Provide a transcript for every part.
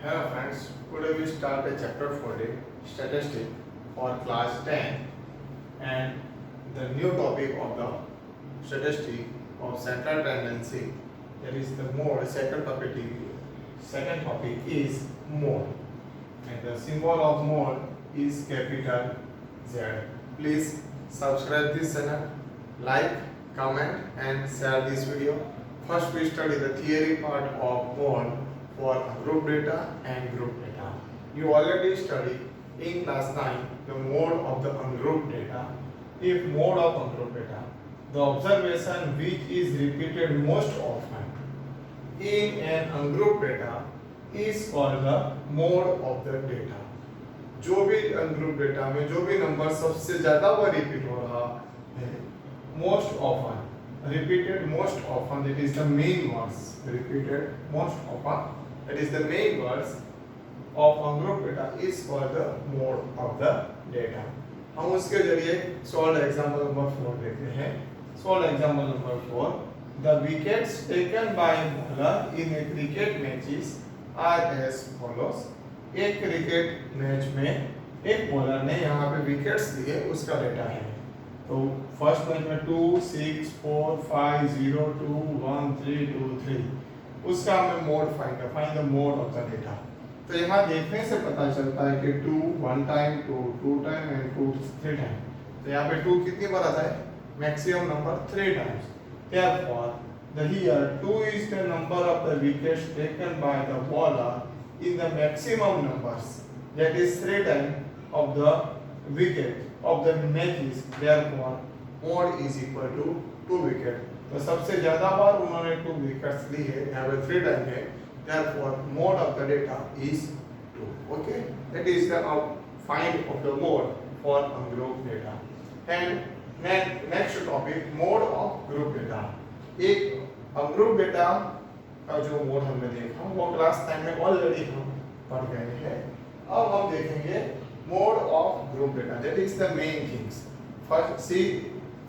Hello friends, today we start a chapter 14 statistic for class 10 and the new topic of the statistic of central tendency, that is the mode. Second topic is mode and the symbol of mode is capital Z. Please subscribe this channel, like, comment and share this video. First we study the theory part of mode for group data and group data. You already studied in class 9 the mode of the ungrouped data. If mode of ungrouped data, the observation which is repeated most often in an ungrouped data is called the mode of the data. जो भी ungroup data में जो भी number सबसे ज्यादा वो repeat हो रहा है, most often, repeated most often, that is the main words, repeated most often, that is the main words of ungrouped data is called the mode of the data. हम उसके जरिए सॉल्व एग्जांपल नंबर 4 देखते हैं. Solve example number 4. The wickets taken by bowler in a cricket matches are as follows. एक cricket match में एक bowler ने यहाँ पे विकेट्स लिए, उसका डेटा है. तो फर्स्ट मैच में 2 6 4 5 0 2 1 3 2 3, उसका हमें mode find the mode of the data. तो यहाँ देखने से पता चलता है कि 2 1 टाइम, 2 2 टाइम एंड 2 3 टाइम. तो यहाँ पे 2 कितनी बार आता है? Maximum number 3 times. Therefore, the here 2 is the number of the wickets taken by the bowler in the maximum numbers, that is 3 times of the wicket of the matches. Therefore, mode is equal to 2 wicket. तो सबसे ज्यादा बार उन्होंने 2 wickets ली है, यहाँ पे 3 time है. Therefore, mode of the data is 2. Okay, that is the find of the mode for ungrouped data. And next topic, mode of group data. एक ungrouped data का जो मोड हमने देखा वो क्लास 10 में ऑलरेडी हम पढ़ गए हैं. अब हम देखेंगे mode of group data, that is the main things.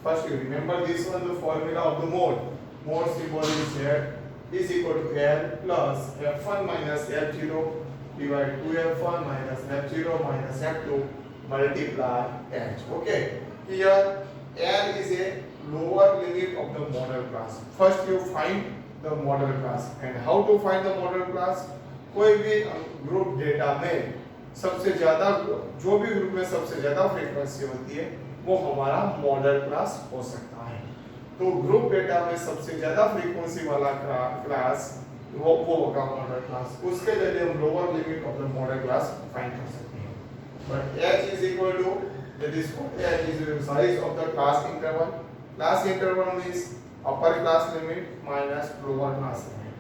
First you remember this one, the formula of the mode. Mode symbol is Z is equal to L plus F1 minus F0 divided 2F1 minus F0 minus F2 multiply H. Okay, here L is a lower limit of the model class. First you find the model class. And how to find the model class? कोई भी group data में सबसे ज्यादा, जो भी group में सबसे ज्यादा फ्रीक्वेंसी होती है वो हमारा मॉडल क्लास हो सकता है. तो ग्रुप डेटा में सबसे ज्यादा फ्रीक्वेंसी वाला क्लास वो होगा मॉडल क्लास. उसके जरिए हम lower limit of the modal class find कर सकते हैं. But h is equal to, that is h is the size of the class interval. Class interval means upper class limit minus lower class limit.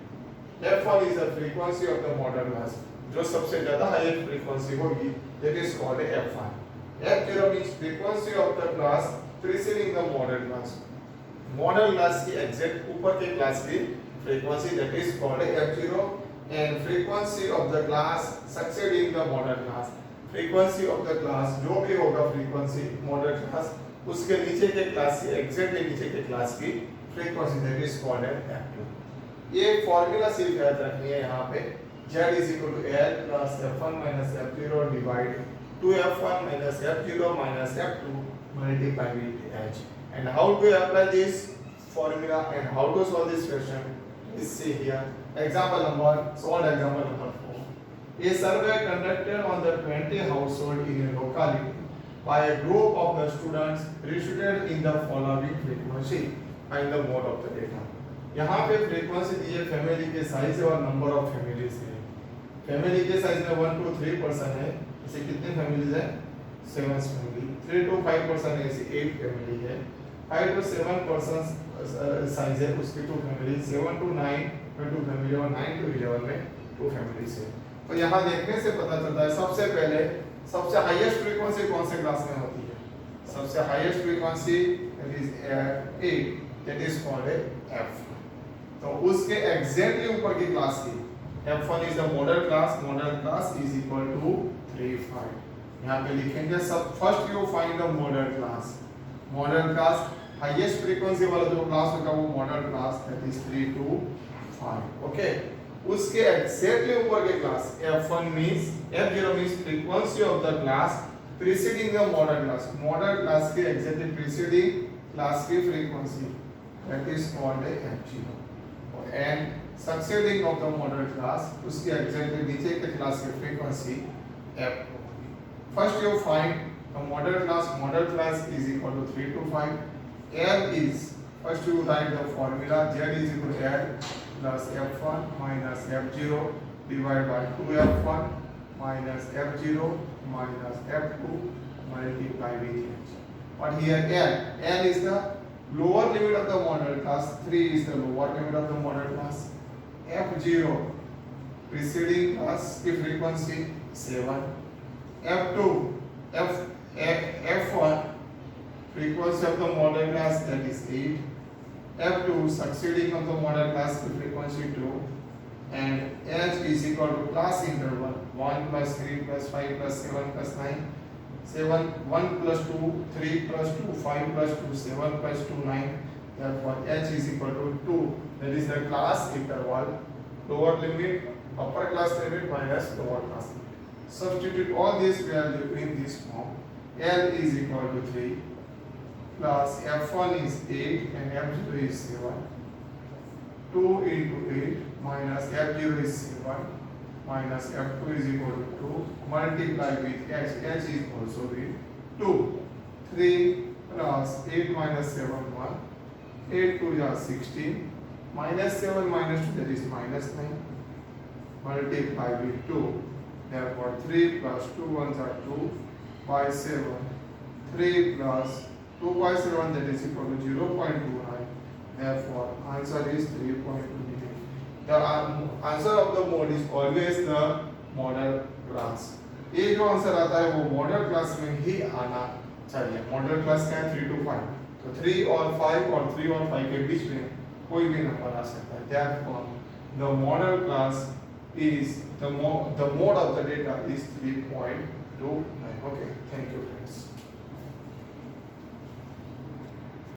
F1 is the frequency of the model class. जो सबसे ज्यादा highest frequency होगी, that is called F1. F0 means frequency of the class preceding the model class. Model class की exact ऊपर के class की frequency, that is called F0. and frequency of the class succeeding the model class. Frequency of the class जो भी होगा frequency model class उसके नीचे के क्लास की एग्जैक्टली नीचे के क्लास की frequency, that is called F2. ये फॉर्मूला सिर्फ याद रखनी है. यहाँ पे Z is equal to L plus F1 minus F0 divide 2F1 minus F0 minus F2 multiply with H. And how to apply this formula and how to solve this question? Let's see here. Example number 4. A survey conducted on the 20 household in a locality by a group of the students restricted in the following frequency. Find the mode of the data. यहाँ पे frequency दी है family के size और number of families है. Family के size में 1 to 3 person है, इसे कितने फैमिलीज है? 7 फैमिली. 3 to 5 पर्सन है, इसे 8 फैमिली है. 5 to 7 पर्सन साइज है, उसकी 2 फैमिली. 7 to 9 में 2 फैमिली और 9 to 11 में 2 फैमिलीज है. तो यहाँ देखने से पता चलता है सबसे पहले सबसे हाईएस्ट फ्रीक्वेंसी कौन से क्लास में होती है? सबसे highest frequency is 8, that is called F. तो उसके एग्जैक्टली ऊपर की क्लास की F1 is the modal class is equal to 3 5. यहाँ पे लिखेंगे सब. First you find the modal class highest frequency वाला जो क्लास होगा वो modal class, that is 3 to 5. Okay, उसके एग्जैक्टली ऊपर के class F1 means F0 means frequency of the class preceding the modal class के एग्जैक्टली प्रीसीडिंग क्लास की frequency that is called F0 और and succeeding of the modal class उसके exactly नीचे के class की frequency F2 first you find the modal class is equal to 3 to 5 L is first you write the formula Z is equal to L plus F1 minus F0 divided by 2F1 minus F0 minus F2 multiplied with H. But here L is the lower limit of the model class, 3 is the lower limit of the model class. F0 preceding class की frequency 7. F2 F1 frequency of the model class that is 8. F2 succeeding of the model class की frequency 2 and H is equal to class interval 1 plus 3 plus 5 plus 7 plus 9 1 plus 2 3 plus 2 5 plus 2 7 plus 2 9 therefore H is equal to 2 that is the class interval lower limit upper class limit minus lower class limit substitute all this value in this form L is equal to 3 plus F1 is 8 and F0 is 7 2 into 8 minus F0 is 7 minus F2 is equal to 2 multiply with H is also with 2 3 plus 8 minus 7 1 8 2 is 16 minus 7 minus 2 that is minus 9 multiply with 2 therefore 3 plus 2 ones are 2 by 7 3 plus 2 by 7 that is equal to 0.29 therefore answer is 3.29 the answer of the mode is always the model class ये जो answer आता है वो modal class में ही आना चाहिए model class क्या है 3 to 5 तो 3 और 5 और 3 और 5 के बीच में कोई भी नंबर आ सकता है therefore the model class is the mode of the data is 3.29 okay thank you friends